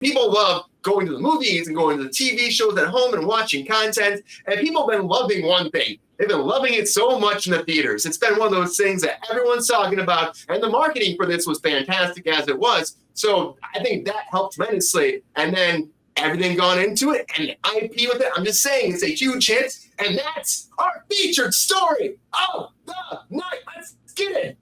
people love going to the movies and going to the TV shows at home and watching content. And people have been loving one thing. They've been loving it so much in the theaters. It's been one of those things that everyone's talking about. And the marketing for this was fantastic as it was. So I think that helped tremendously. And then everything gone into it and the IP with it. I'm just saying it's a huge hit. And that's our featured story of the night. Let's get it.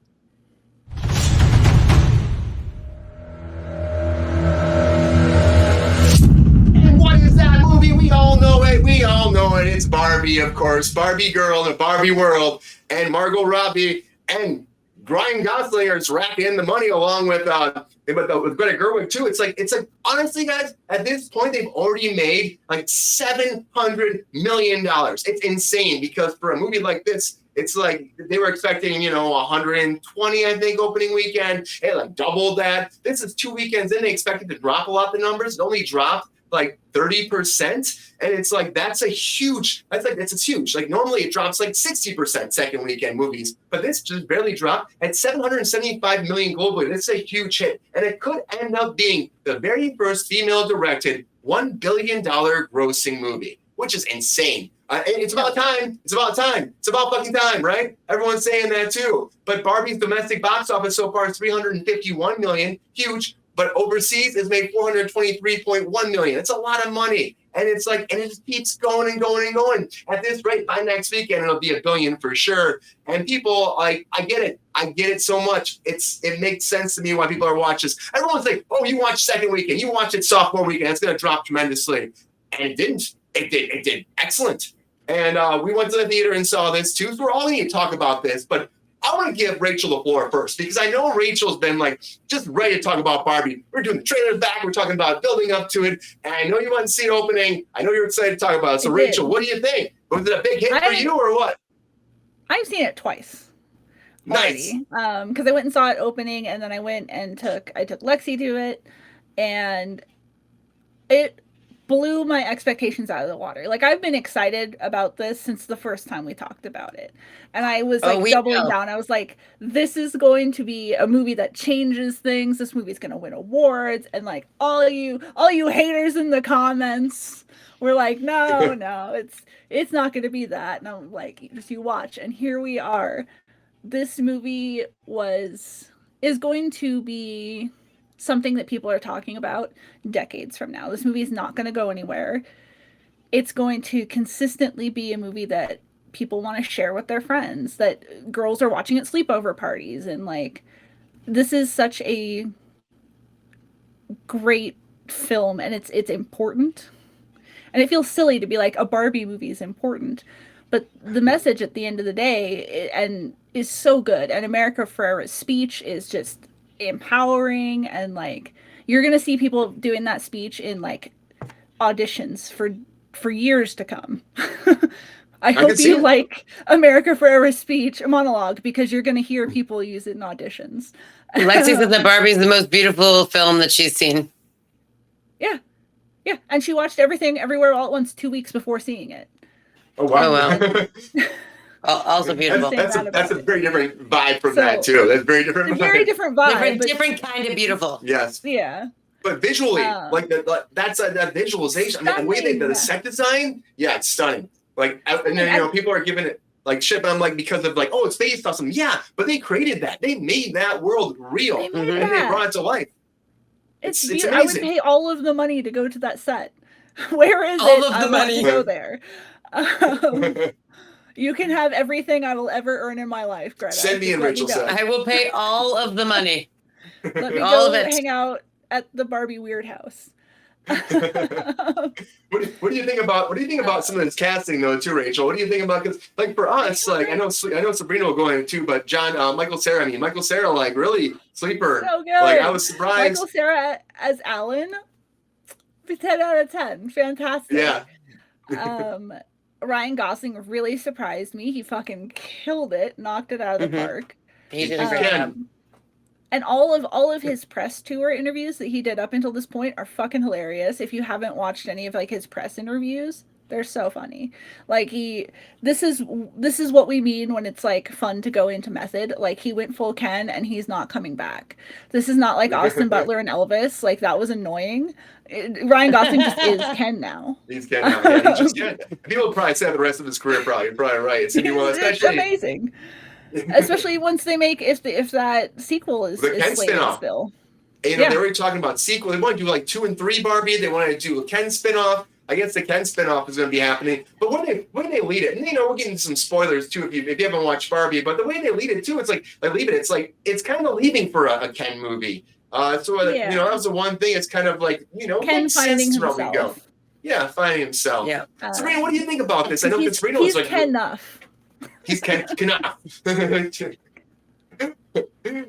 What is that movie? We all know it. We all know it. It's Barbie, of course. Barbie girl in a Barbie world. And Margot Robbie and Ryan Gosling are racking in the money along with Greta Gerwig too. It's like honestly, guys, at this point they've already made like $700 million. It's insane because for a movie like this, it's like they were expecting, 120, I think, opening weekend. It like doubled that. This is 2 weekends in. They expected to drop a lot the numbers. It only dropped like 30%. And it's like, it's huge. Like normally it drops like 60% second weekend movies, but this just barely dropped at 775 million globally. That's a huge hit. And it could end up being the very first female directed $1 billion grossing movie, which is insane. It's about time. It's about time. It's about fucking time, right? Everyone's saying that too. But Barbie's domestic box office so far is 351 million, huge. But overseas it's made 423.1 million. It's a lot of money. And it's like, and it just keeps going and going and going. At this rate, by next weekend, it'll be $1 billion for sure. And people, like, I get it. I get it so much. It makes sense to me why people are watching this. Everyone's like, oh, you watch second weekend. You watch it sophomore weekend. It's going to drop tremendously. And it didn't. It did excellent. And we went to the theater and saw this too. So we're all going to talk about this. But I want to give Rachel the floor first because I know Rachel's been like just ready to talk about Barbie. We're doing the trailers back. We're talking about building up to it. And I know you want to see it opening. I know you're excited to talk about it. So Rachel, what do you think? Was it a big hit for you or what? I've seen it twice. Nice. Because I went and saw it opening and then I went and took Lexi to it and it blew my expectations out of the water. Like I've been excited about this since the first time we talked about it. And I was like doubling down. I was like, this is going to be a movie that changes things. This movie's going to win awards. And like all you haters in the comments were like, no, it's not going to be that. And I'm like, just you watch. And here we are. This movie is going to be something that people are talking about decades from now. This movie is not going to go anywhere. It's going to consistently be a movie that people want to share with their friends, that girls are watching at sleepover parties. And like, this is such a great film and it's important. And it feels silly to be like a Barbie movie is important, but the message at the end of the day is so good. And America Ferrera's speech is just empowering, and like you're gonna see people doing that speech in like auditions for years to come. I hope you like America Ferrera's speech monologue because you're gonna hear people use it in auditions. Lexi said that Barbie is the most beautiful film that she's seen. Yeah, and she watched Everything Everywhere All at Once 2 weeks before seeing it. Oh wow! Also beautiful. That's a very different vibe from that too. That's very different. Very different vibe. Different kind of beautiful. Yes. Yeah. But visually, that's that visualization. I mean, the way the set design, it's stunning. Like, and then people are giving it like shit, but I'm like, because of like, oh, it's based on some, but they created that. They made that world real, and they brought it to life. It's amazing. I would pay all of the money to go to that set. Where is all it? All of the money. Go there. You can have everything I will ever earn in my life, Greta. Send me and Rachel set. I will pay all of the money. Let me go hang out at the Barbie Weird House. What do you think about some of this casting though too, Rachel? What do you think about, because like for us, like I know Sabrina will go in too, but Michael Cera, like really sleeper. So good. Like I was surprised. Michael Cera as Alan, 10 out of 10, fantastic. Yeah. Ryan Gosling really surprised me. He fucking killed it, knocked it out of the park. He did a great job. And all of his press tour interviews that he did up until this point are fucking hilarious. If you haven't watched any of like his press interviews, They're so funny. Like this is what we mean when it's like fun to go into method. Like he went full Ken and he's not coming back. This is not like Austin Butler and Elvis. Like that was annoying. Ryan Gosling just is Ken now. He's Ken now. Yeah, he just, yeah. People will probably say the rest of his career. You're probably right. It's gonna be one, especially it's amazing. Especially once they make if that sequel is Ken slated spinoff. still. You know, they're already talking about sequel. They want to do like 2 and 3 Barbie. They want to do a Ken spinoff. I guess the Ken spinoff is going to be happening. But when they lead it, and you know, we're getting some spoilers too if you haven't watched Barbie. But the way they lead it too, it's like it's kind of leaving for a Ken movie. You know, that was the one thing. It's kind of like, you know, Ken finding himself. Go. Yeah, finding himself. Yeah. Sabrina, what do you think about this? I know Sabrina was like, Ken enough. He's Ken enough.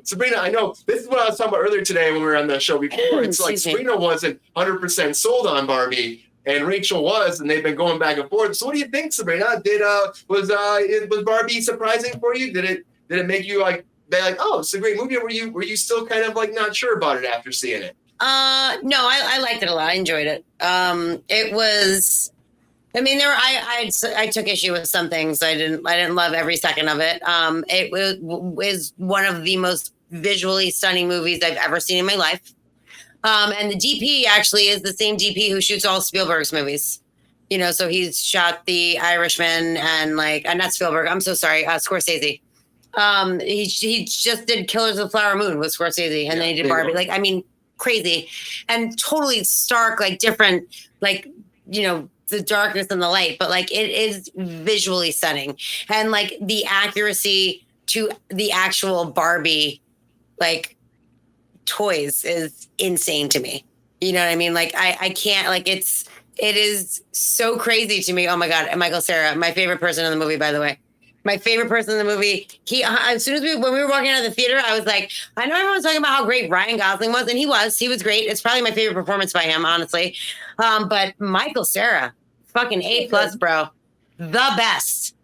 Sabrina, I know this is what I was talking about earlier today when we were on the show before. It's like Sabrina wasn't 100% sold on Barbie, and Rachel was, and they've been going back and forth. So, what do you think, Sabrina? Was Barbie surprising for you? Did it make you like oh, it's a great movie? Or were you still kind of like not sure about it after seeing it? No, I liked it a lot. I enjoyed it. It was. I mean, I took issue with some things. I didn't love every second of it. It was one of the most visually stunning movies I've ever seen in my life. And the DP actually is the same DP who shoots all Spielberg's movies. You know, so he's shot The Irishman and not Spielberg. I'm so sorry, Scorsese. He just did Killers of the Flower Moon with Scorsese, and then he did Barbie. Like, I mean, crazy and totally stark, like different, like, you know, the darkness and the light, but like it is visually stunning, and like the accuracy to the actual Barbie like toys is insane to me. You know what I mean? Like I can't, like it is so crazy to me. Oh my God. And Michael Cera, my favorite person in the movie, by the way. My favorite person in the movie. As soon as when we were walking out of the theater, I was like, I know everyone's talking about how great Ryan Gosling was, and he was great. It's probably my favorite performance by him, honestly. But Michael Cera, fucking A+, bro. The best.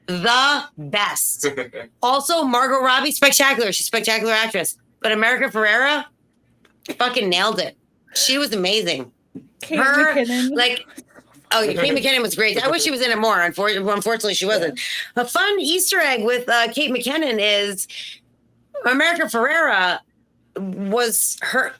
Also, Margot Robbie, spectacular. She's a spectacular actress. But America Ferrera, fucking nailed it. She was amazing. Kate McKinnon. Kate McKinnon was great. I wish she was in it more. Unfortunately, she wasn't. A fun Easter egg with Kate McKinnon is America Ferrera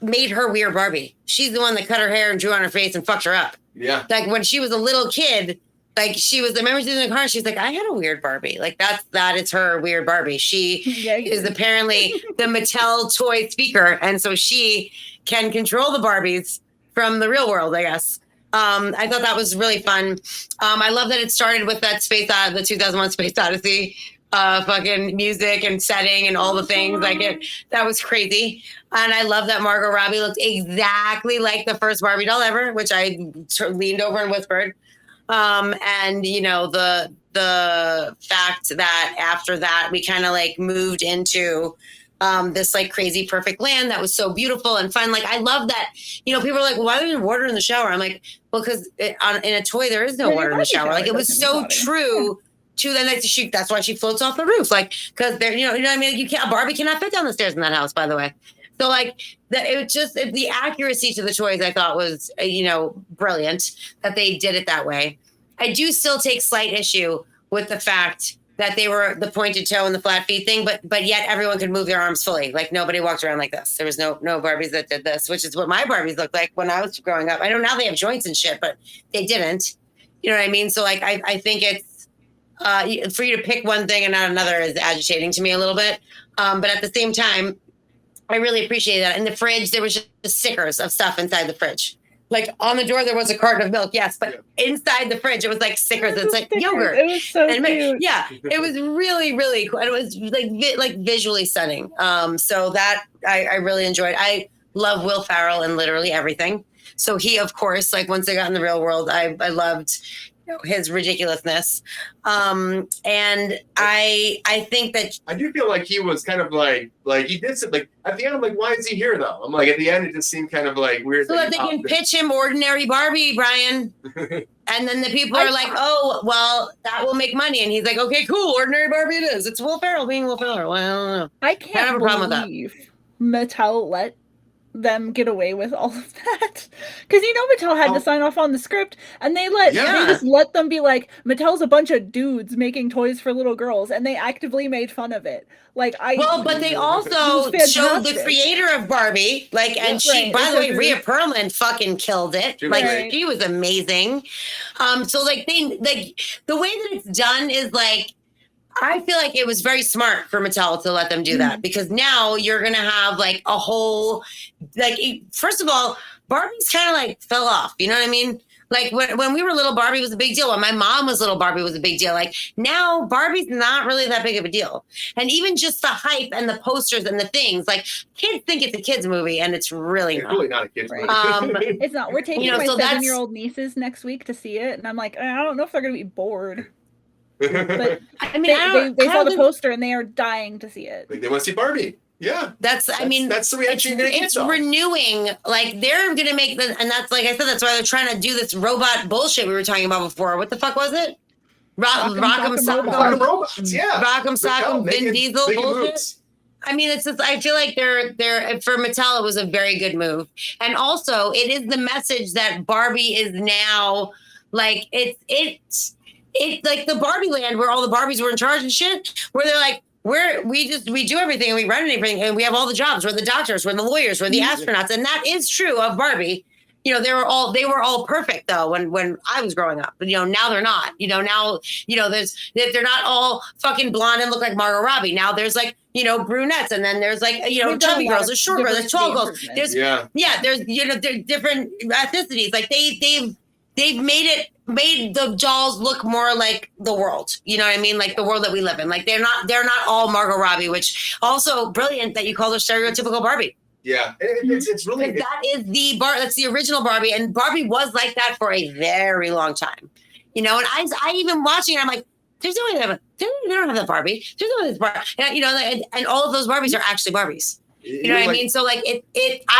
made her weird Barbie. She's the one that cut her hair and drew on her face and fucked her up. Yeah. Like when she was a little kid, like she was, I remember she was in the car and she's like, I had a weird Barbie. Like that is her weird Barbie. She is apparently the Mattel toy speaker. And so she can control the Barbies from the real world, I guess. I thought that was really fun. I love that it started with that the 2001 Space Odyssey, fucking music and setting and all the things that was crazy. And I love that Margot Robbie looked exactly like the first Barbie doll ever, which I leaned over and whispered. And you know, the fact that after that we kind of like moved into this like crazy perfect land that was so beautiful and fun. Like I love that, you know, people are like, well, why is there water in the shower? I'm like, well, because in a toy there is no water in the shower. Like it was so true to that. Like that's why she floats off the roof. Like because there, you know what I mean. You can't. Barbie cannot fit down the stairs in that house, by the way. So like the accuracy to the toys I thought was brilliant that they did it that way. I do still take slight issue with the fact that they were the pointed toe and the flat feet thing, but yet everyone could move their arms fully. Like nobody walked around like this. There was no Barbies that did this, which is what my Barbies looked like when I was growing up. I know now they have joints and shit, but they didn't. You know what I mean? So like I think it's for you to pick one thing and not another is agitating to me a little bit. But at the same time, I really appreciate that. In the fridge, there was just stickers of stuff inside the fridge. Like on the door, there was a carton of milk, yes, but inside the fridge, it was like stickers. It's like yogurt. It was so cute. Yeah, it was really, really cool. And it was like visually stunning. So that I really enjoyed. I love Will Ferrell in literally everything. So he, of course, like once they got in the real world, I loved his ridiculousness. And I think that I do feel like he was kind of like he did something like at the end. I'm like, why is he here though? I'm like, at the end, it just seemed kind of like weird. So that they can pitch him ordinary Barbie, Brian. And then the people are like, oh, well, that will make money. And he's like, okay, cool. Ordinary Barbie it is. It's Will Ferrell being Will Ferrell. Well, I don't know. I can't have a problem with that. Mattel let them get away with all of that, because Mattel had to sign off on the script, and they just let them be like, Mattel's a bunch of dudes making toys for little girls, and they actively made fun of it. But they also showed the creator of Barbie, and she, by the way, Rhea Perlman fucking killed it. She was amazing. So the way that it's done is I feel like it was very smart for Mattel to let them do that, because now you're going to have a whole, first of all, Barbie's kind of fell off. You know what I mean? When we were little, Barbie was a big deal. When my mom was little, Barbie was a big deal. Now Barbie's not really that big of a deal. And even just the hype and the posters and the things, kids think it's a kid's movie, and it's really not. Really not a kid's movie. It's not. We're taking my 7-year-old nieces next week to see it, and I'm like, I don't know if they're going to be bored. But I mean, they saw the poster and they are dying to see it. They want to see Barbie. Yeah, that's the reaction you're gonna get. It's renewing. They're gonna make and that's I said, that's why they're trying to do this robot bullshit we were talking about before. What the fuck was it? Rock'em Sock'em Robots. Yeah, Rock'em Sock'em Vin Diesel bullshit. Moves. I mean, it's just, I feel like they're for Mattel, it was a very good move, and also it is the message that Barbie is now it's the Barbie land where all the Barbies were in charge and shit, where they're we do everything and we run everything and we have all the jobs. We're the doctors, we're the lawyers, we're the astronauts. And that is true of Barbie. They were all perfect though when I was growing up. But now they're not. Now they're not all fucking blonde and look like Margot Robbie. Now there's brunettes, and then there's chubby girls, there's short girls, there's tall girls. There's there's different ethnicities. They've made the dolls look more like the world. You know what I mean? The world that we live in. They're not all Margot Robbie, which also brilliant that you call her stereotypical Barbie. Yeah, it's really that's the original Barbie, and Barbie was like that for a very long time. And I even watching it, I'm like, there's no way they don't have that Barbie. There's no way that's Barbie. And all of those Barbies are actually Barbies. You know what I mean? So I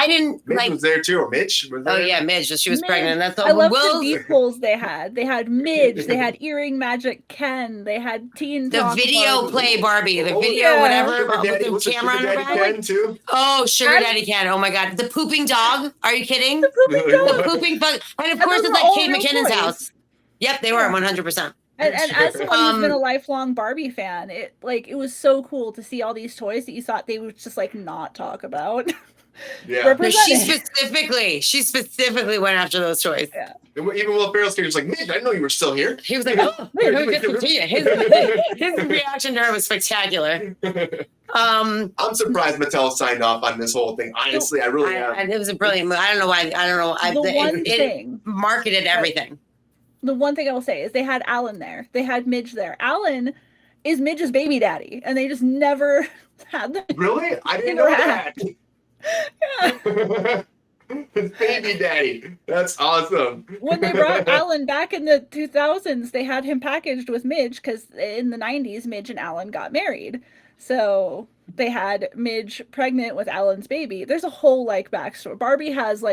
didn't Midge was there too, or Mitch was there. Oh yeah, Midge. She was pregnant. That's all. I love the deepholes they had. They had Midge. They had Earring Magic Ken. They had Teen Talk video Barbie. Play Barbie. The video whatever with the camera on her back. Too. Oh, Sugar Daddy Ken. Oh my God, the pooping dog. Are you kidding? The pooping dog. The pooping bug. And of course, it's Kate McKinnon's house. Yep, they were 100%. And as someone who's been a lifelong Barbie fan, it was so cool to see all these toys that you thought they would just not talk about. Yeah. No, she specifically went after those toys. Yeah. Even Will Ferrell's character was like, Midge, I didn't know you were still here. He was like, oh, wait, his reaction to her was spectacular. I'm surprised Mattel signed off on this whole thing. Honestly, I really am. And it was a brilliant move. I don't know why. I don't know. It marketed everything. The one thing I will say is they had Alan there. They had Midge there. Alan is Midge's baby daddy, and they just never had that. Really? I didn't know that. Yeah. His baby daddy. That's awesome. When they brought Alan back in the 2000s, they had him packaged with Midge, because in the 90s, Midge and Alan got married. So they had Midge pregnant with Alan's baby. There's a whole backstory. Barbie has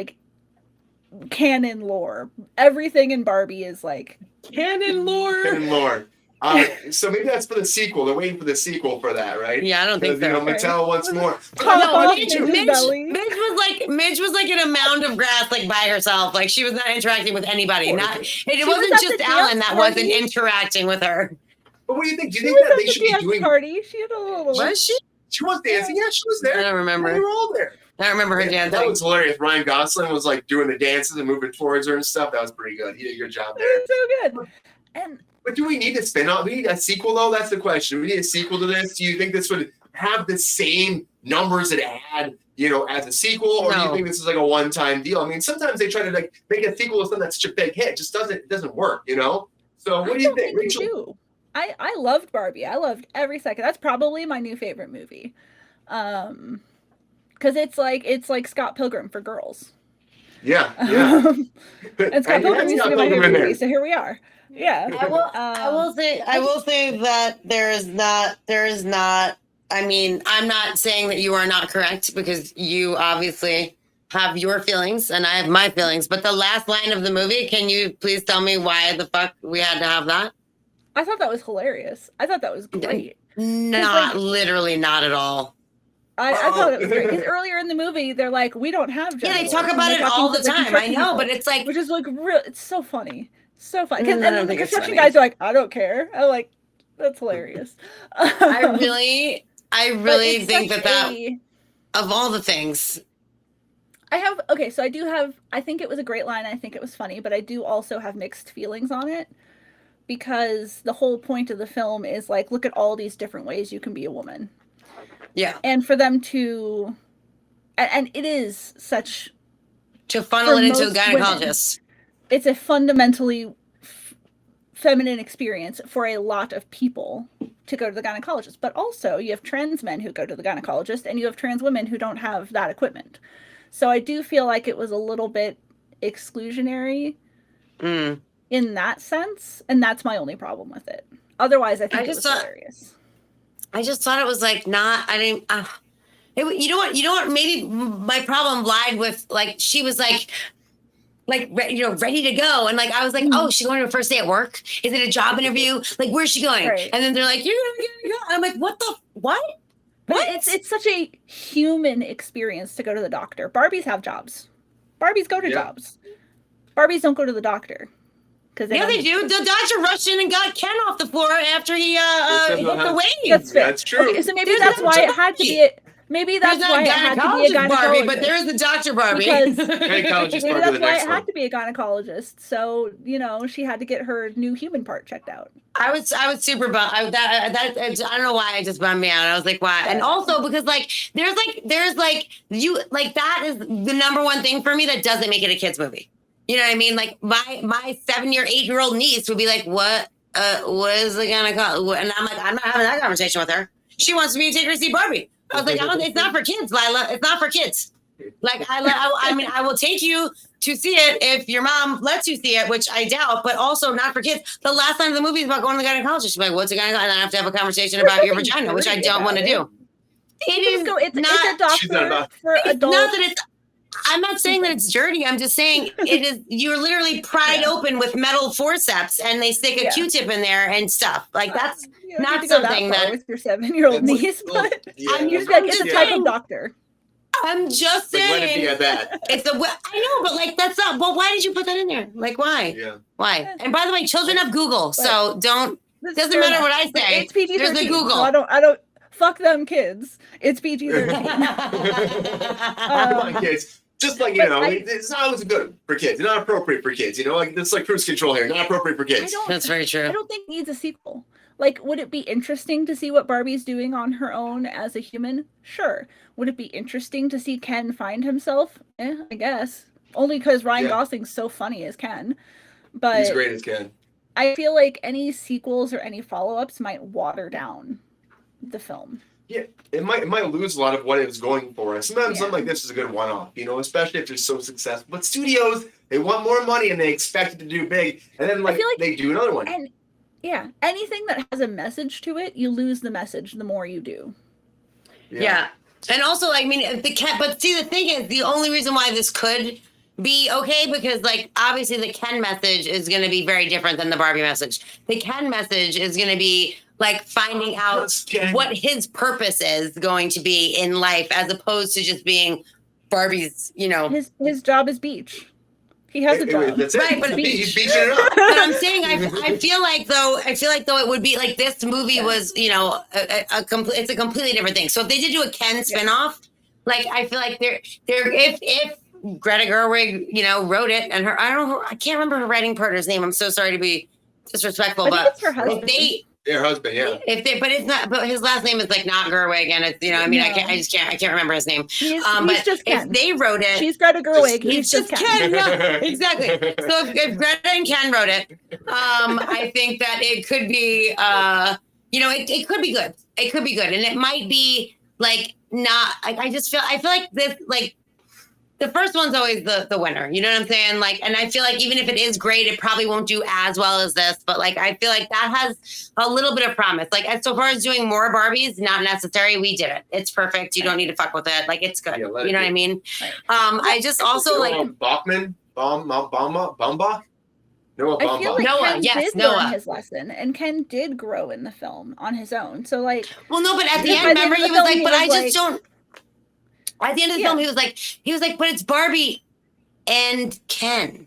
canon lore. Everything in Barbie is canon lore. Canon lore. So maybe that's for the sequel. They're waiting for the sequel for that, right? Yeah, I don't think so. Mattel wants more. Midge was in a mound of grass, by herself. She was not interacting with anybody. It wasn't just Alan that wasn't interacting with her. But what do you think? Do you think that they should be doing? Party? She had a little. Was she? She was dancing. Yeah, she was there. I don't remember. They were all there. I remember her dancing. That was hilarious. Ryan Gosling was doing the dances and moving towards her and stuff. That was pretty good. He did a good job there. It was so good. But do we need a spin-off? We need a sequel, though? That's the question. We need a sequel to this. Do you think this would have the same numbers it had, as a sequel? Or do you think this is a one-time deal? I mean, sometimes they try to make a sequel to something that's such a big hit. It just doesn't work, So what do you think, Rachel? I loved Barbie. I loved every second. That's probably my new favorite movie. Because it's like Scott Pilgrim for girls. Yeah. And Scott Pilgrim used to be my favorite movie, so here we are. Yeah. I will say that there is not. I mean, I'm not saying that you are not correct, because you obviously have your feelings and I have my feelings. But the last line of the movie, can you please tell me why the fuck we had to have that? I thought that was hilarious. I thought that was great. Not literally, not at all. I thought it was great because earlier in the movie they're like, we don't have genitals. Yeah, they talk And about they're it talking all to the time. I construction know, people, but it's like, which is like real. It's so funny, so funny. And I then don't the think it's construction funny. guys are like, I don't care. I'm like, that's hilarious. I really it's think such that a- of all the things. So I do have, I think it was a great line. I think it was funny, but I do also have mixed feelings on it because the whole point of the film is like, look at all these different ways you can be a woman. Yeah. And for them to, and it is such, To funnel it into a most gynecologist. it's a fundamentally feminine experience for a lot of people to go to the gynecologist. But also you have trans men who go to the gynecologist and you have trans women who don't have that equipment. So I do feel like it was a little bit exclusionary in that sense. And that's my only problem with it. Otherwise, I think it was hilarious. I just thought it was like not, I didn't, you know what, maybe my problem lied with like, she was like, ready to go. And like, I was like, oh, she's going to her first day at work. Is it a job interview? Like, where's she going? Right. And then they're like, you're going to go. I'm like, what? What? It's such a human experience to go to the doctor. Barbies have jobs. Barbies go to jobs. Barbies don't go to the doctor. Yeah, they do. The doctor rushed in and got Ken off the floor after he hit the wave. That's true. Okay, so maybe that's why it had to be Maybe that's why it had to be a gynecologist. Barbie, but there is a Dr. Barbie. Because maybe that's why it had to be a gynecologist. So, she had to get her new human part checked out. I was super bummed. I don't know why it just bummed me out. I was like, why? And also because there's that is the number one thing for me that doesn't make it a kids movie. You know what I mean? Like my 7-year, 8-year-old niece would be like, what is the gynecologist? And I'm like, I'm not having that conversation with her. She wants me to take her to see Barbie. I was like, it's not for kids, Lila. It's not for kids. Like, I will take you to see it if your mom lets you see it, which I doubt, but also not for kids. The last line of the movie is about going to the gynecologist. She's like, what's a gynecologist? And I have to have a conversation about your vagina, which I don't want to do. It's a doctor for adults. I'm not saying that it's dirty. I'm just saying you're literally pried open with metal forceps and they stick a Q-tip in there and stuff. Like that's not something that with your 7-year-old niece, but it's a type of doctor. I'm just saying. When it be at that? I know, but like that's not. But why did you put that in there? Like why? Yeah. Why? And by the way, children have Google, so don't. Doesn't matter what I say. It's PG-13. There's the Google. So I don't. Fuck them kids. It's PG-13. Come on, kids. Just like, it's not always good for kids. It's not appropriate for kids. Like it's like cruise control here. Not appropriate for kids. That's very true. I don't think it needs a sequel. Like, would it be interesting to see what Barbie's doing on her own as a human? Sure. Would it be interesting to see Ken find himself? I guess. Only because Ryan Gosling's so funny as Ken. But he's great as Ken. I feel like any sequels or any follow-ups might water down the film. Yeah, it might lose a lot of what it was going for. Sometimes something like this is a good one-off, especially if they're so successful. But studios, they want more money and they expect it to do big, and then they do another one. And anything that has a message to it, you lose the message the more you do. Yeah. And also, but see, the thing is, the only reason why this could be okay, because obviously the Ken message is going to be very different than the Barbie message. The Ken message is going to be finding out what his purpose is going to be in life, as opposed to just being Barbie's, his job is beach. He has a job. That's it. Right, but he's beaching it up. But I'm saying, I feel like though it would be like this movie was, it's a completely different thing. So if they did do a Ken spinoff, I feel like if Greta Gerwig, wrote it, and I can't remember her writing partner's name. I'm so sorry to be disrespectful, but it's her husband. Her husband, yeah. But it's not. But his last name is not Gerwig, and it's I can't remember his name. He's but just Ken. If they wrote it, she's Greta Gerwig. He's just Ken. Yeah, exactly. So if Greta and Ken wrote it, I think that it could be, it could be good. It could be good, and it might be not. I feel like this the first one's always the winner. You know what I'm saying? And I feel like even if it is great, it probably won't do as well as this. But I feel like that has a little bit of promise. So far as doing more Barbies, not necessary. We did it. It's perfect. You don't need to fuck with it. It's good. Yeah, you know what I mean? Right. I just also Bachman, Baumbach? Noah I feel like Noah, Ken did Noah. learn his lesson, and Ken did grow in the film on his own. So well, no, but at the end, remember he was but I just don't. At the end of the film, he was like, but it's Barbie and Ken.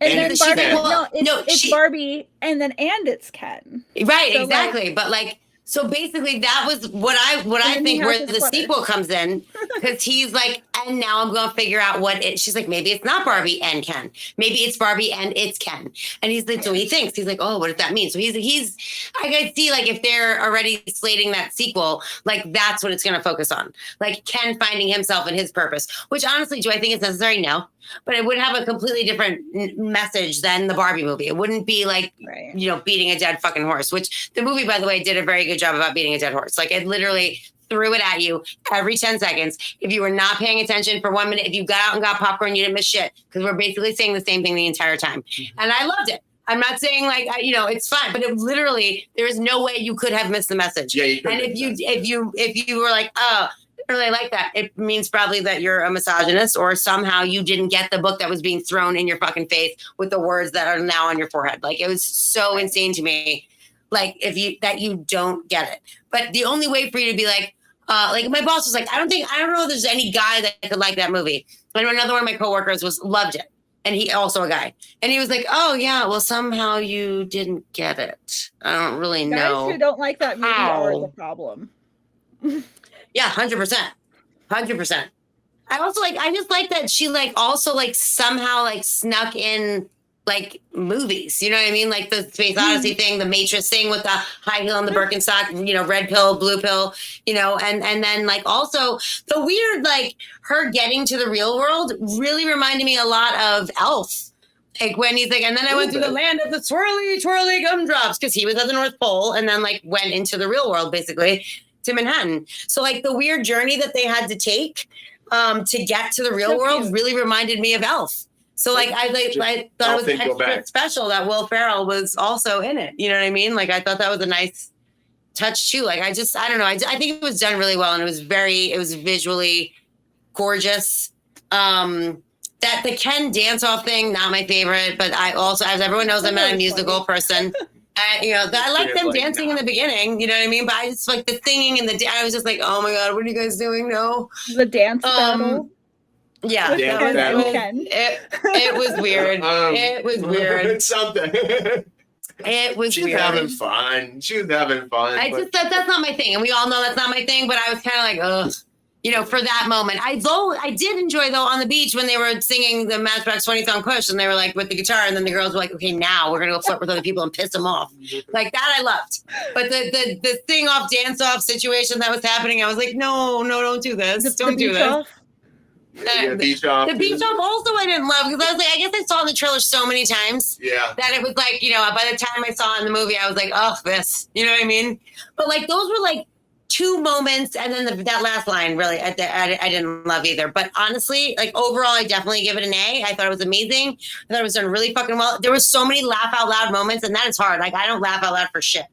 And And then she's Barbie, Ken. it's Barbie, and it's Ken. Right, So, exactly. But like, so basically, that was what I think where the sequel comes in, because he's like, and now I'm going to figure out what it. She's like, maybe it's not Barbie and Ken. Maybe it's Barbie and it's Ken. And he's like, so he thinks he's like, oh, what does that mean? So he's. I could see like if they're already slating that sequel, like that's what it's going to focus on, like Ken finding himself and his purpose. Which honestly, do I think it's necessary? No. But it would have a completely different message than the Barbie movie. It wouldn't be like, beating a dead fucking horse, which the movie, by the way, did a very good job about beating a dead horse. Like it literally threw it at you every 10 seconds. If you were not paying attention for 1 minute, if you got out and got popcorn, you didn't miss shit, because we're basically saying the same thing the entire time. And I loved it. I'm not saying like, it's fine, but it literally, there is no way you could have missed the message. Yeah, you could. And if you were like, oh, I really like that, it means probably that you're a misogynist, or somehow you didn't get the book that was being thrown in your fucking face with the words that are now on your forehead. Like it was so insane to me, like that you don't get it. But the only way for you to be like my boss was like, I don't know if there's any guy that could like that movie. And another one of my coworkers loved it, and he also a guy, and he was like, oh yeah, well somehow you didn't get it. I don't really know. Guys who don't like that movie are the problem. Yeah, 100%. 100%. I just like that she like also like somehow like snuck in like movies, you know what I mean? Like the Space Odyssey thing, the Matrix thing with the high heel and the Birkenstock, red pill, blue pill, and then like also the weird, like her getting to the real world really reminded me a lot of Elf. Like when he's like, and then I went through the land of the swirly, twirly gumdrops, because he was at the North Pole and then like went into the real world basically to Manhattan. So like the weird journey that they had to take to get to the real world really reminded me of Elf. So like I thought it was extra special that Will Ferrell was also in it. You know what I mean? Like I thought that was a nice touch too. Like I don't know. I think it was done really well, and it was visually gorgeous. That the Ken dance-off thing, not my favorite, but I also, as everyone knows, I'm not a musical person. I like them dancing in the beginning, you know what I mean? But I just like the singing and I was just like, oh my God, what are you guys doing? No. The dance battle. Yeah. It was weird. It was weird. It's something. It was She's weird. having fun. She was having fun. That's not my thing. And we all know that's not my thing, but I was kind of like, ugh. For that moment. I did enjoy, though, on the beach when they were singing the Matchbox 20 song Push, and they were like with the guitar, and then the girls were like, okay, now we're going to go flirt with other people and piss them off. Like that I loved. But the sing off, dance off situation that was happening, I was like, no, don't do this. Don't do this. The beach off. The beach off also I didn't love, because I was like, I guess I saw the trailer so many times. Yeah. That it was like, by the time I saw it in the movie, I was like, oh, this. You know what I mean? But like those were like two moments, and then that last line really I didn't love either. But honestly, like overall, I definitely give it an A. I thought it was amazing. I thought it was done really fucking well. There was so many laugh out loud moments, and that is hard. Like I don't laugh out loud for shit.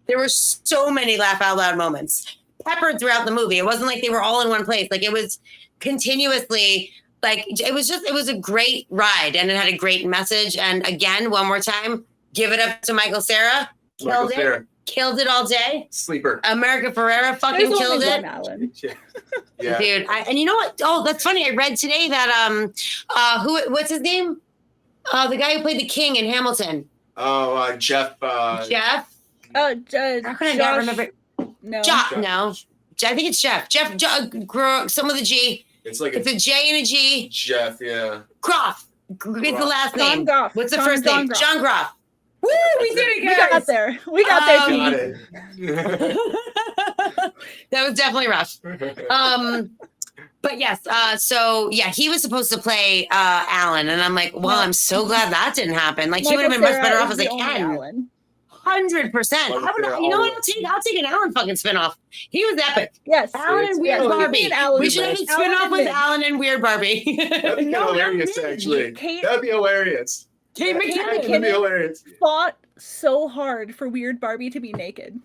There were so many laugh out loud moments peppered throughout the movie. It wasn't like they were all in one place. Like it was continuously, like it was a great ride, and it had a great message. And again, one more time, give it up to Michael Cera. Killed it all day. Sleeper. America Ferrera fucking killed it. Alan. Yeah. Dude, and you know what? Oh, that's funny. I read today that what's his name? The guy who played the king in Hamilton. Oh, Jeff. Jeff. Oh, How can I not remember? No. No. I think it's Jeff. Some of the G. It's like it's a J and a G. Jeff, yeah. Groff. It's the last name. Groff. What's the first name? Groff. John Groff. Woo! We did it, guys. We got there. We got there. Got it. That was definitely rough. But yes, so yeah, he was supposed to play Alan, and I'm like, well, I'm so glad that didn't happen. Like he would have been much better off as a Ken. 100%. You know what? I'll take an Alan fucking spinoff. He was epic. Yes. Alan and Weird Barbie. We should have a spinoff with Alan and Weird Barbie. That'd be hilarious, actually. That'd be hilarious. Kate McKinnon would be hilarious. Fought so hard for Weird Barbie to be naked.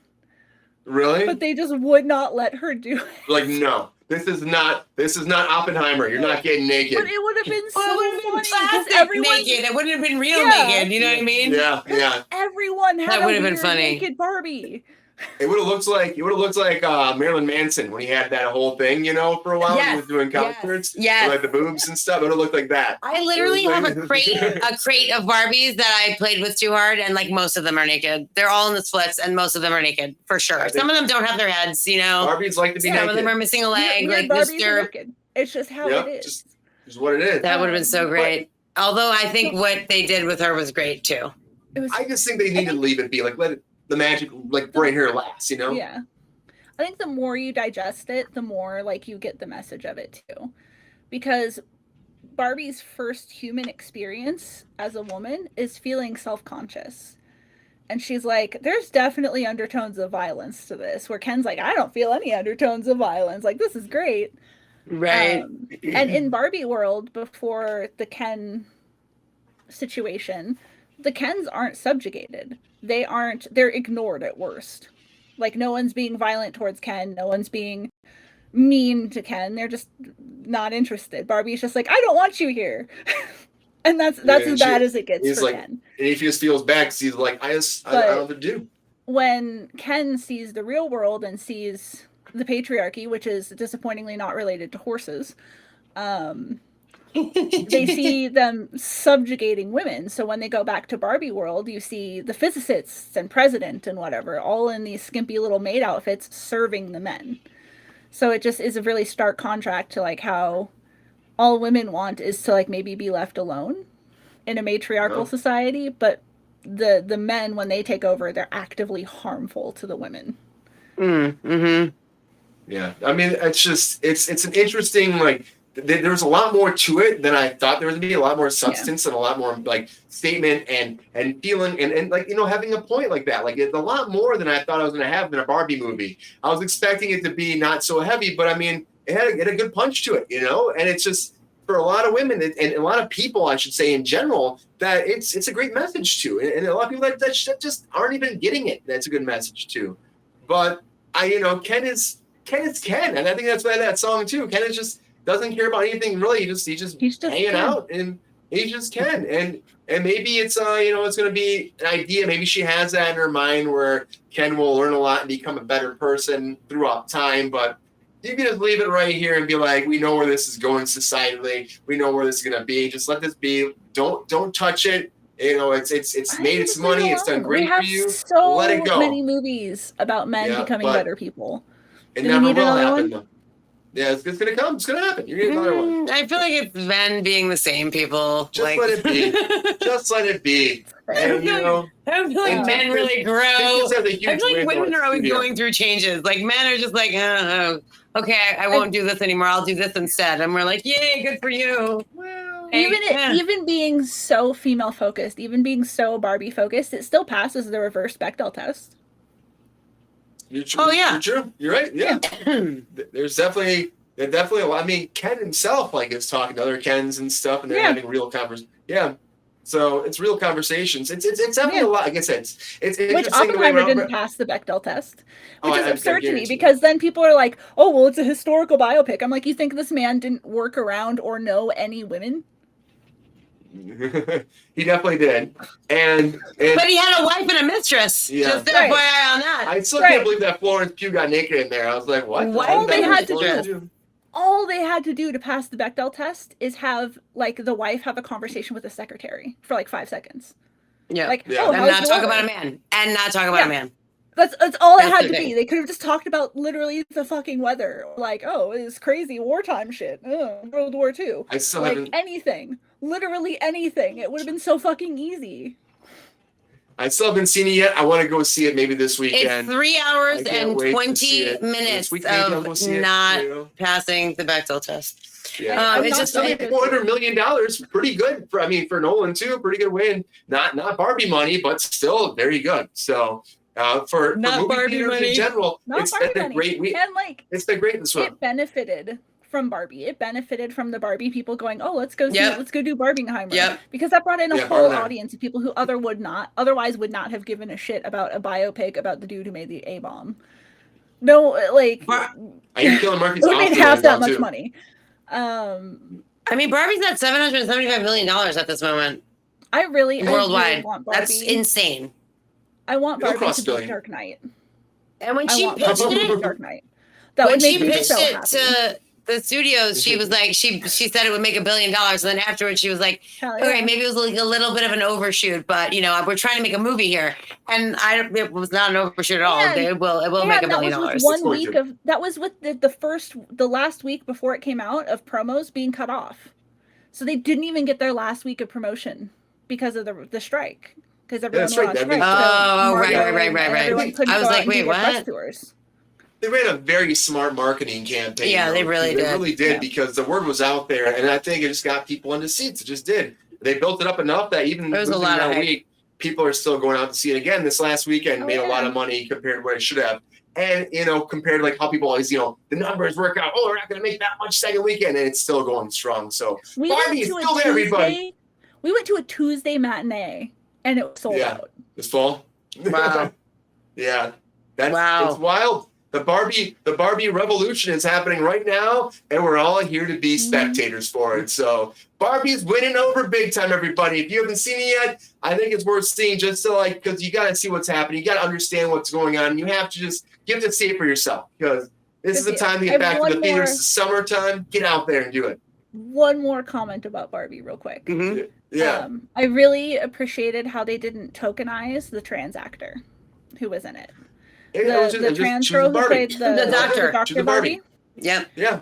Really? But they just would not let her do it. Like, no. This is not Oppenheimer. You're not getting naked. But it would have been so funny. Plastic naked. It wouldn't have been real naked. You know what I mean? Yeah. Everyone had that would have a been funny. naked Barbie. It would have looked like Marilyn Manson when he had that whole thing, for a while. He was doing concerts, with, like the boobs and stuff. It would have looked like that. I literally have a crate of Barbies that I played with too hard, and like most of them are naked. They're all in the splits, and most of them are naked for sure. Some of them don't have their heads, Barbies like to be naked. Some of them are missing a leg. Like Barbies are naked. It's just how it is. Just what it is. That would have been so great. Although I think what they did with her was great too. I just think they need to leave it be, like, let the magic, like, bring her last, Yeah. I think the more you digest it, the more, like, you get the message of it too. Because Barbie's first human experience as a woman is feeling self-conscious. And she's like, there's definitely undertones of violence to this, where Ken's like, I don't feel any undertones of violence. Like, this is great. Right. And in Barbie world, before the Ken situation, the Kens aren't subjugated. They're ignored at worst. Like, no one's being violent towards Ken. No one's being mean to Ken. They're just not interested. Barbie's just like, I don't want you here. And that's as bad as it gets for Ken. And he just feels bad because he's like, I don't know what to do. When Ken sees the real world and sees the patriarchy, which is disappointingly not related to horses, they see them subjugating women. So when they go back to Barbie world, you see the physicists and president and whatever, all in these skimpy little maid outfits serving the men. So it just is a really stark contrast to, like, how all women want is to, like, maybe be left alone in a matriarchal society, but the men, when they take over, they're actively harmful to the women. Yeah, I mean, it's an interesting, like, there's a lot more to it than I thought there was gonna be. A lot more substance and a lot more, like, statement and feeling and like, having a point like that. Like, it's a lot more than I thought I was gonna have in a Barbie movie. I was expecting it to be not so heavy, but I mean, it had a good punch to it, and it's just, for a lot of women and a lot of people, I should say, in general, that it's a great message to, and a lot of people that just aren't even getting it. That's a good message to. But Ken is Ken, and I think that's why that song too. Ken is just doesn't care about anything really. He's just hanging out, and he just Ken. And maybe it's it's gonna be an idea. Maybe she has that in her mind where Ken will learn a lot and become a better person throughout time. But you can just leave it right here and be like, we know where this is going societally. We know where this is gonna be. Just let this be. Don't touch it. It's made its money. It's done great for you. So let it go. Many movies about men becoming better people. It never will happen, though. Yeah, it's gonna come. It's gonna happen. You're getting another one. I feel like it's men being the same people. Just let it be. Just let it be. And, I feel like men really grow. I feel like women are always going through changes. Like, men are just like, okay, I won't do this anymore. I'll do this instead. And we're like, yay, good for you. Well, even being so female focused, even being so Barbie focused, it still passes the reverse Bechdel test. You're true. You're true. You're right. Yeah. There's definitely a lot. I mean, Ken himself, like, is talking to other Kens and stuff, and they're having real conversations. Yeah. So it's real conversations. It's definitely a lot. Like I said, it's which Oppenheimer didn't pass the Bechdel test, which is absurd to me, because then people are like, "Oh, well, it's a historical biopic." I'm like, you think this man didn't work around or know any women? He definitely did, and but he had a wife and a mistress. Yeah. Just FYI on that. I still can't believe that Florence Pugh got naked in there. I was like, what? All they had to do to pass the Bechdel test is have, like, the wife have a conversation with the secretary for like 5 seconds. Yeah, like, and not talk about a man. And not talk about a man. That's all it had to be. They could have just talked about literally the fucking weather. Like, oh, it's crazy wartime shit. World War II. I still haven't... anything. Literally anything. It would have been so fucking easy. I still haven't seen it yet. I want to go see it maybe this weekend. It's 3 hours and 20 minutes of not passing the Bechdel test. Yeah, it's just $400 million. Pretty good for Nolan too. Pretty good win. Not Barbie money, but still very good. So for movie Barbie theaters money. In general, it's been a great week. And it's been great this one. It benefited from Barbie. It benefited from the Barbie people going, oh, let's go do Barbenheimer. Yep. Because that brought in a whole audience of people who otherwise would not have given a shit about a biopic about the dude who made the A-bomb. No, like, Killing Murphy's it made half that much money. I mean, Barbie's at $775 million at this moment. Worldwide. Want Barbie. That's insane. I want Barbie to be Dark Knight. And when I she want pitched Barbie it, Dark Knight. That when would make she me pitched so it happy. to the studios, she was like, she said it would make $1 billion. And then afterwards, she was like, Hell okay, yeah. maybe it was like a little bit of an overshoot, but we're trying to make a movie here, and it was not an overshoot at all. It will make $1 billion. That was with the last week before it came out of promos being cut off, so they didn't even get their last week of promotion because of the strike. Because everyone was on strike. Oh, right. Everyone couldn't I was go like, out and wait, do their press what? tours. They ran a very smart marketing campaign. Yeah, they really did. They really did Yeah. because the word was out there, and I think it just got people into seats. It just did. They built it up enough that even There was a losing lot of that hype. week, people are still going out to see it again. This last weekend made a lot of money compared to what it should have. And, compared to like how people always, the numbers work out. Oh, we're not going to make that much second weekend, and it's still going strong. So Barbie is still there, everybody. We went to a Tuesday matinee, and it was sold out. This fall. Wow. Yeah. Wow. It's wild. The Barbie revolution is happening right now, and we're all here to be spectators for it. So Barbie's winning over big time, everybody. If you haven't seen it yet, I think it's worth seeing just to because you got to see what's happening. You got to understand what's going on. You have to see it for yourself because this is the time to get back to the theaters. It's summertime. Get out there and do it. One more comment about Barbie real quick. Mm-hmm. Yeah. I really appreciated how they didn't tokenize the trans actor who was in it. The trans girl who played the Dr. Barbie. Yep. Yeah.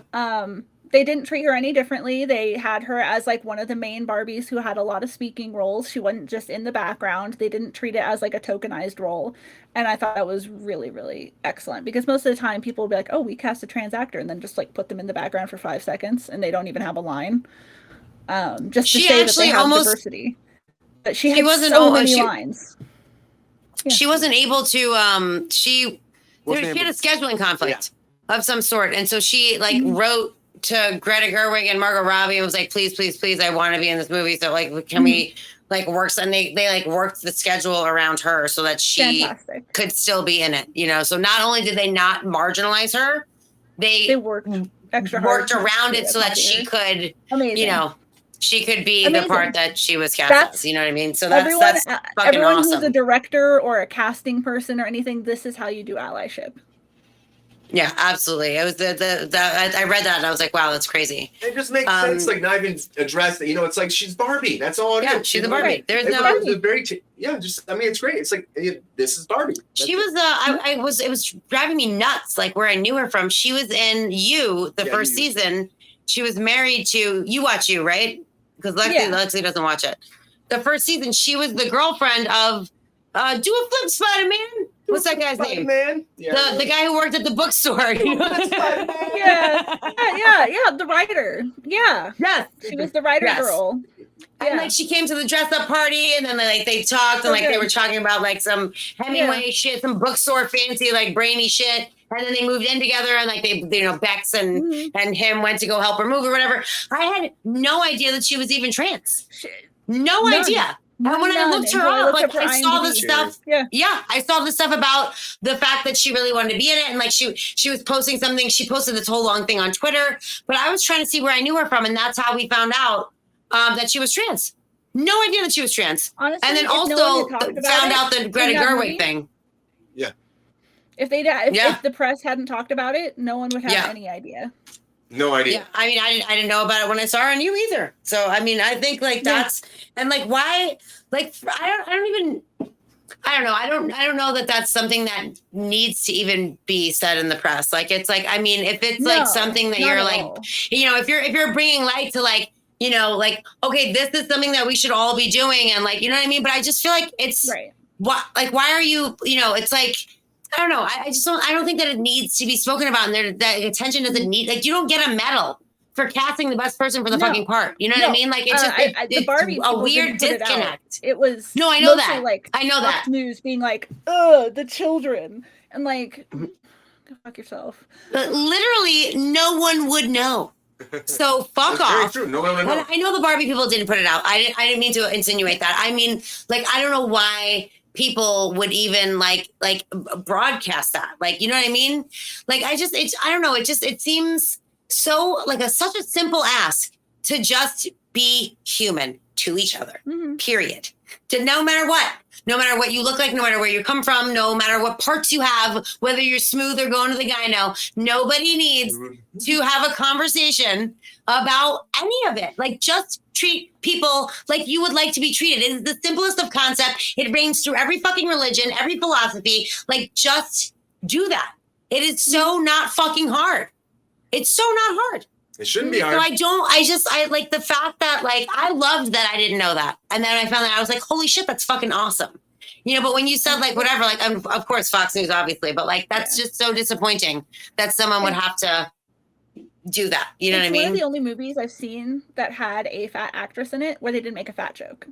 They didn't treat her any differently. They had her as like one of the main Barbies who had a lot of speaking roles. She wasn't just in the background. They didn't treat it as like a tokenized role. And I thought that was really, really excellent because most of the time people will be like, oh, we cast a trans actor and then just like put them in the background for 5 seconds and they don't even have a line. Just to say that they have diversity. But she had so many lines. Yeah. She wasn't able to, she had a scheduling conflict of some sort. And so she wrote to Greta Gerwig and Margot Robbie and was like, please, please, please, I want to be in this movie. So can we work? And they worked the schedule around her so that she could still be in it, So not only did they not marginalize her, they worked around it so that she could, she could be the part that she was cast as, you know what I mean? So that's fucking everyone awesome. who's a director or a casting person or anything, this is how you do allyship. Yeah, absolutely. It was I read that and I was like, wow, that's crazy. It just makes sense, not even address that. It's like she's Barbie. That's all it is. She's a Barbie. Right. There's no. It's great. It's like this is Barbie. She was. It was driving me nuts. Like where I knew her from. She was in You, the first season. She was married to. You watch You, right? Because Lexi doesn't watch it. The first season, she was the girlfriend of. Do a flip, Spider-Man. What's that guy's name? Man? Yeah, the guy who worked at the bookstore. Yeah, the writer. Yeah. Yes. She was the writer girl. Yeah. And she came to the dress up party and then they talked and they were talking about some Hemingway shit, some bookstore fancy brainy shit. And then they moved in together and Bex and him went to go help her move or whatever. I had no idea that she was even trans. No idea. And when I looked her up, I saw the stuff. Yeah, I saw the stuff about the fact that she really wanted to be in it, and she was posting something. She posted this whole long thing on Twitter, but I was trying to see where I knew her from, and that's how we found out that she was trans. No idea that she was trans. Honestly, and then also found out the Greta Gerwig thing. Yeah. If the press hadn't talked about it, no one would have any idea. No idea. Yeah, I mean, I didn't know about it when I saw her on You either. So I mean, I think that's and why I don't know that that's something that needs to even be said in the press. If it's something that you're if you're bringing light to okay, this is something that we should all be doing and you know what I mean. But I just feel like it's why are you it's I don't know. I don't think that it needs to be spoken about, and that attention doesn't need. You don't get a medal for casting the best person for the fucking part. You know what I mean? It's just the Barbie a weird disconnect. It was I know that. I know that news being the children and go fuck yourself. But literally, no one would know. So fuck off. Very true. No one would know. I know the Barbie people didn't put it out. I didn't mean to insinuate that. I mean, I don't know why people would even broadcast that. You know what I mean? I don't know. It seems so such a simple ask to just be human to each other, period. No matter what you look like, no matter where you come from, no matter what parts you have, whether you're smooth or going to the gyno, nobody needs to have a conversation about any of it. Like, just treat people like you would like to be treated. It is the simplest of concept. It reigns through every fucking religion, every philosophy. Like, just do that. It is so not fucking hard. It's so not hard. It shouldn't be hard. So I like the fact that, like, I loved that I didn't know that. And then I found that I was like, holy shit, that's fucking awesome. You know, but when you said, like, whatever, like, of course, Fox News, obviously, but, like, that's just so disappointing that someone would have to do that. You know what I mean? It's one of the only movies I've seen that had a fat actress in it where they didn't make a fat joke.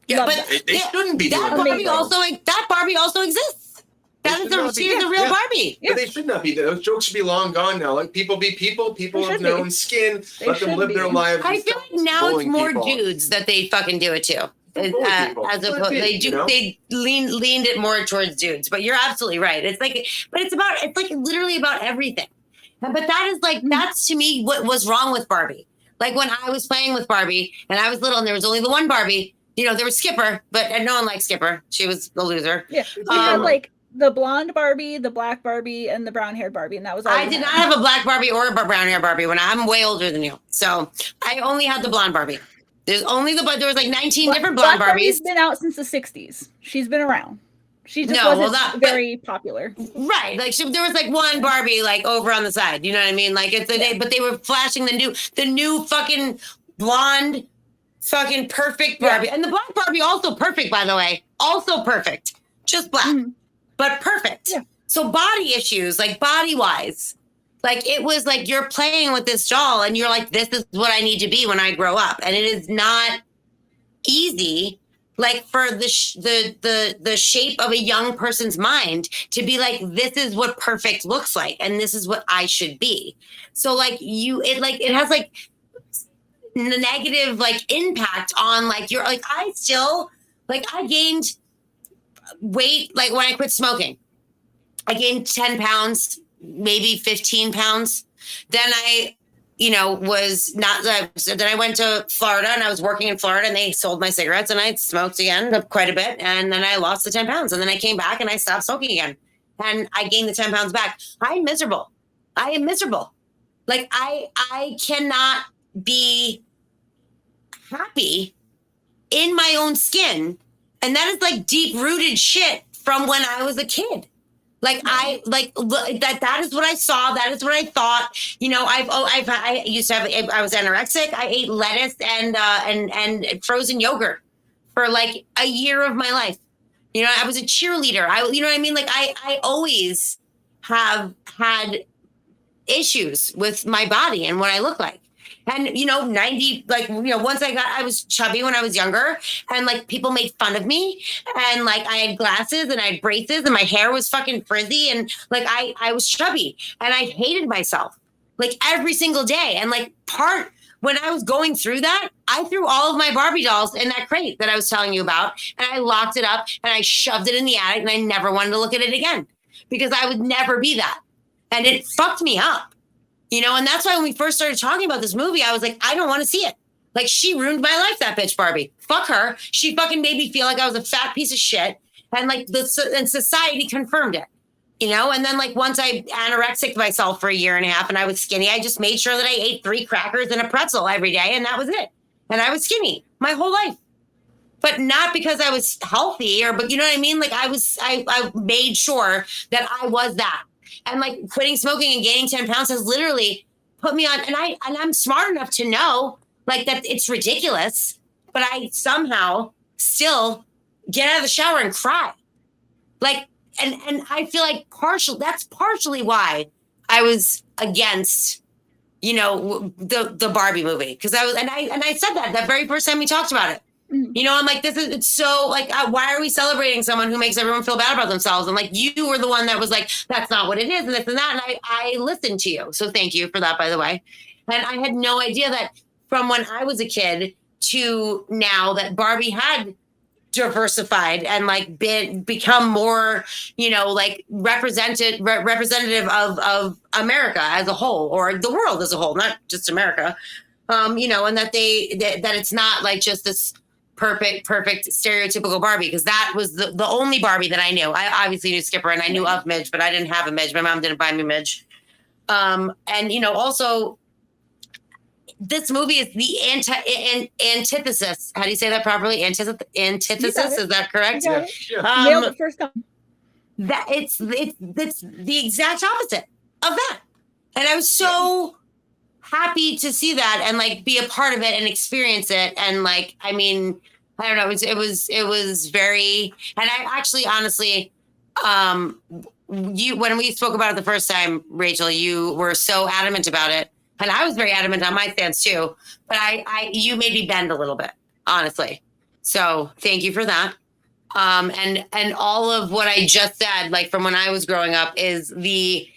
Yeah, but they shouldn't be doing that. Barbie also exists. She's a real Barbie. But they should not be. Those jokes should be long gone now. Like, people be people of their own skin. Let them live their lives. I feel like now it's more dudes that they fucking do it to. As opposed, they leaned it more towards dudes. But you're absolutely right. It's like, but it's like literally about everything. But that is like, that's to me what was wrong with Barbie. Like, when I was playing with Barbie and I was little and there was only the one Barbie, you know, there was Skipper, but no one liked Skipper. She was the loser. Yeah. We had like the blonde Barbie, the black Barbie, and the brown haired Barbie. And that was all I did not have a black Barbie or a brown hair Barbie when I'm way older than you. So I only had the blonde Barbie. There was like 19 different blonde Barbies. Barbie's been out since the 60s. She's been around. She just wasn't very popular. Right. Like, there was like one Barbie like over on the side. You know what I mean? Like, but they were flashing the new fucking blonde fucking perfect Barbie. Yeah. And the black Barbie also perfect, by the way. Also perfect. Just black. Mm-hmm. But perfect. Yeah. So body issues, like body-wise, like, it was like you're playing with this doll and you're like, this is what I need to be when I grow up. And it is not easy, like, for the shape of a young person's mind to be like, this is what perfect looks like and this is what I should be. So, like, it has like negative like impact on like your, like, I gained weight, like, when I quit smoking. I gained 10 pounds, maybe 15 pounds. Then I, then I went to Florida and I was working in Florida and they sold my cigarettes and I smoked again quite a bit. And then I lost the 10 pounds and then I came back and I stopped smoking again. And I gained the 10 pounds back. I am miserable. Like, I cannot be happy in my own skin. And that is like deep rooted shit from when I was a kid. Like, I is what I saw. That is what I thought. You know, I used to have, I was anorexic. I ate lettuce and frozen yogurt for like a year of my life. You know, I was a cheerleader. You know what I mean? Like, I always have had issues with my body and what I look like. And, once I was chubby when I was younger and like people made fun of me and like I had glasses and I had braces and my hair was fucking frizzy and like I was chubby and I hated myself like every single day. And like when I was going through that, I threw all of my Barbie dolls in that crate that I was telling you about and I locked it up and I shoved it in the attic and I never wanted to look at it again because I would never be that. And it fucked me up. You know, and that's why when we first started talking about this movie, I was like, I don't want to see it. Like, she ruined my life, that bitch Barbie. Fuck her. She fucking made me feel like I was a fat piece of shit. And like, and society confirmed it, you know? And then like, once I anorexic myself for a year and a half and I was skinny, I just made sure that I ate 3 crackers and a pretzel every day. And that was it. And I was skinny my whole life. But not because I was healthy but you know what I mean? Like, I made sure that I was that. And like quitting smoking and gaining 10 pounds has literally put me on. And I'm smart enough to know like that it's ridiculous, but I somehow still get out of the shower and cry. Like, and I feel like that's partially why I was against, you know, the Barbie movie. Cause I said that very first time we talked about it. You know, I'm like, it's so like, why are we celebrating someone who makes everyone feel bad about themselves? And like, you were the one that was like, that's not what it is. And this and that. And I listened to you. So thank you for that, by the way. And I had no idea that from when I was a kid to now that Barbie had diversified and like become more, you know, like representative of America as a whole or the world as a whole, not just America. You know, and that it's not like just this perfect stereotypical Barbie, because that was the only Barbie that I knew. I obviously knew Skipper and I knew of Midge, but I didn't have a Midge. My mom didn't buy me Midge. And also this movie is the antithesis. How do you say that properly? Antithesis, is that correct? Yeah. Nailed it first time. That it's the exact opposite of that. And I was so happy to see that and like be a part of it and experience it. And like, I mean, I don't know, it was very, and I actually honestly, when we spoke about it the first time, Rachel, you were so adamant about it. And I was very adamant on my stance too, but you made me bend a little bit, honestly. So thank you for that. And all of what I just said, like from when I was growing up, is the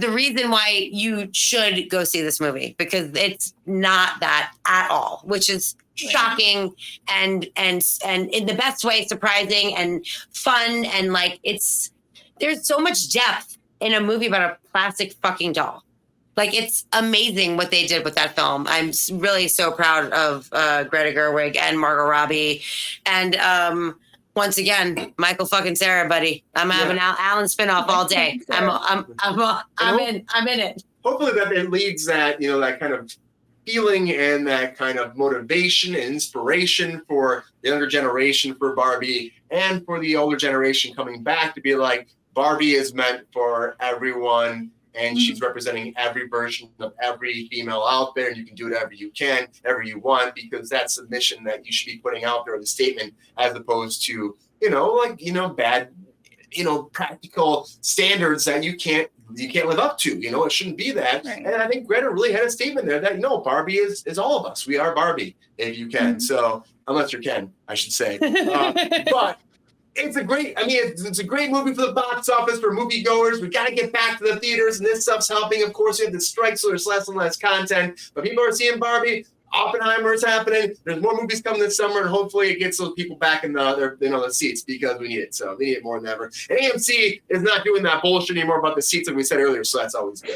reason why you should go see this movie, because it's not that at all, which is shocking and in the best way, surprising and fun. And like, there's so much depth in a movie about a plastic fucking doll. Like, it's amazing what they did with that film. I'm really so proud of Greta Gerwig and Margot Robbie. And once again, Michael fucking Cera, buddy. I'm having Alan spinoff all day. I'm in it. Hopefully that it leads that, that kind of feeling and that kind of motivation and inspiration for the younger generation for Barbie and for the older generation coming back to be like, Barbie is meant for everyone. And she's representing every version of every female out there. And you can do whatever you can, whatever you want, because that's the mission that you should be putting out there, the statement, as opposed to, bad, practical standards that you can't live up to. It shouldn't be that. Right. And I think Greta really had a statement there that, Barbie is all of us. We are Barbie, if you can. So, unless you're Ken, I should say. But it's a great movie for the box office, for moviegoers. We got to get back to the theaters, and this stuff's helping. Of course, we have the strike, so there's less and less content. But people are seeing Barbie. Oppenheimer is happening. There's more movies coming this summer, and hopefully it gets those people back in the seats, because we need it. So they need it more than ever. And AMC is not doing that bullshit anymore about the seats that we said earlier, so that's always good.